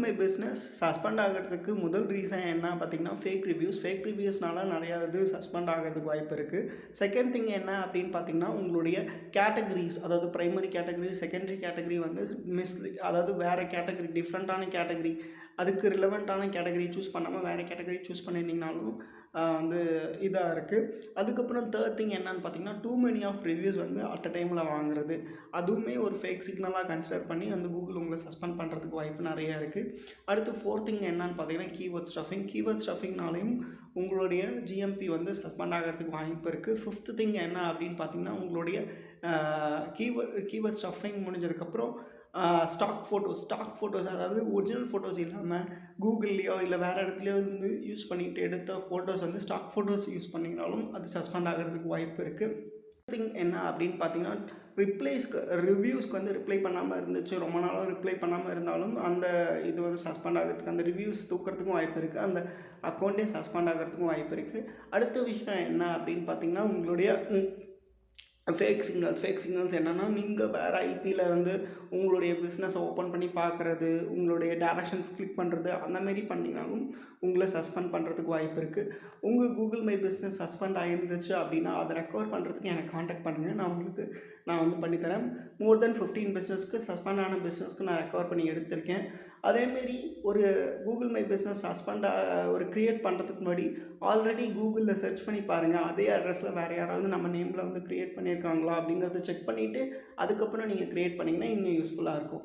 My business suspend ஆகிறதுக்கு முதல் reason என்ன பார்த்தீங்கன்னா ஃபேக் ரிவ்யூஸ்னால நிறையா இது சஸ்பெண்ட் ஆகிறதுக்கு வாய்ப்பு இருக்குது. செகண்ட் திங் என்ன அப்படின்னு பார்த்தீங்கன்னா உங்களுடைய கேட்டகரிஸ், அதாவது பிரைமரி கேட்டகரி, செகண்டரி கேட்டகரி வந்து அதாவது வேறு கேட்டகரி, டிஃப்ரெண்ட்டான கேட்டகரி, அதுக்கு ரிலவெண்ட்டான கேட்டகரி சூஸ் பண்ணாமல் வேறு கேட்டகரி சூஸ் பண்ணியிருந்தீங்கனாலும் வந்து இதாக இருக்குது. அதுக்கப்புறம் தேர்ட் திங் என்னன்னு பார்த்தீங்கன்னா டூ மெனி ஆஃப் ரிவ்யூஸ் வந்து அட் அ டைமில் வாங்குறது, அதுவுமே ஒரு ஃபேக் சிக்னலாக கன்சிடர் பண்ணி வந்து கூகுள் உங்களை சஸ்பெண்ட் பண்ணுறதுக்கு வாய்ப்பு நிறையா இருக்குது. அடுத்து ஃபோர்த் திங் என்னன்னு பார்த்தீங்கன்னா கீவேர்ட் ஸ்டஃபிங்னாலையும் உங்களுடைய ஜிஎம்பி வந்து சஸ்பெண்ட் ஆகிறதுக்கு வாய்ப்பு இருக்குது. ஃபிஃப்த் திங் என்ன அப்படின்னு பார்த்தீங்கன்னா உங்களுடைய கீவேர்ட் ஸ்டஃபிங் முடிஞ்சதுக்கப்புறம் ஸ்டாக் ஃபோட்டோஸ் அதாவது ஒரிஜினல் ஃபோட்டோஸ் இல்லாமல் கூகுள்லேயோ இல்லை வேறு இடத்துலையோ வந்து யூஸ் பண்ணிட்டு எடுத்த ஃபோட்டோஸ் வந்து ஸ்டாக் ஃபோட்டோஸ் யூஸ் பண்ணிங்கனாலும் அது சஸ்பெண்ட் ஆகிறதுக்கு வாய்ப்பு இருக்குது. திங் என்ன அப்படின்னு பார்த்தீங்கன்னா ரிவ்யூஸ்க்கு வந்து ரிப்ளை பண்ணாமல் இருந்துச்சு, ரொம்ப நாளாக ரிப்ளை பண்ணாமல் இருந்தாலும் அந்த இது வந்து சஸ்பெண்ட் ஆகிறதுக்கு, அந்த ரிவ்யூஸ் தூக்கிறதுக்கும் வாய்ப்பு இருக்குது, அந்த அக்கௌண்ட்டே சஸ்பெண்ட் ஆகிறதுக்கும் வாய்ப்பு இருக்குது. அடுத்த விஷயம் என்ன அப்படின்னு பார்த்தீங்கன்னா உங்களுடைய ஃபேக் சிக்னல்ஸ் என்னென்னா நீங்கள் வேறு ஐபியில் வந்து உங்களுடைய பிஸ்னஸை ஓப்பன் பண்ணி பார்க்குறது, உங்களுடைய டைரக்ஷன்ஸ் கிளிக் பண்ணுறது, அந்தமாரி பண்ணிங்கனாலும் உங்களை சஸ்பெண்ட் பண்ணுறதுக்கு வாய்ப்பு இருக்குது. உங்கள் கூகுள் மை பிஸ்னஸ் சஸ்பெண்ட் ஆகிருந்துச்சு அப்படின்னா அதை ரெக்கவர் பண்ணுறதுக்கு எனக்கு காண்டாக்ட் பண்ணுங்கள், நான் வந்து பண்ணித்தரேன். மோர் தென் 15 பிஸ்னஸ்க்கு சஸ்பெண்ட் ஆன பிஸ்னஸ்க்கு நான் ரெக்கவர் பண்ணி எடுத்திருக்கேன். அதேமாரி ஒரு கூகுள் மை பிஸ்னஸ் ஒரு க்ரியேட் பண்ணுறதுக்கு முன்னாடி ஆல்ரெடி கூகுளில் சர்ச் பண்ணி பாருங்கள், அதே அட்ரஸில் வேறு யாராவது நம்ம நேமில் வந்து க்ரியேட் பண்ணியிருக்காங்களா அப்படிங்கிறத செக் பண்ணிவிட்டு அதுக்கப்புறம் நீங்கள் க்ரியேட் பண்ணிங்கன்னா இன்னும் யூஸ்ஃபுல்லாக இருக்கும்.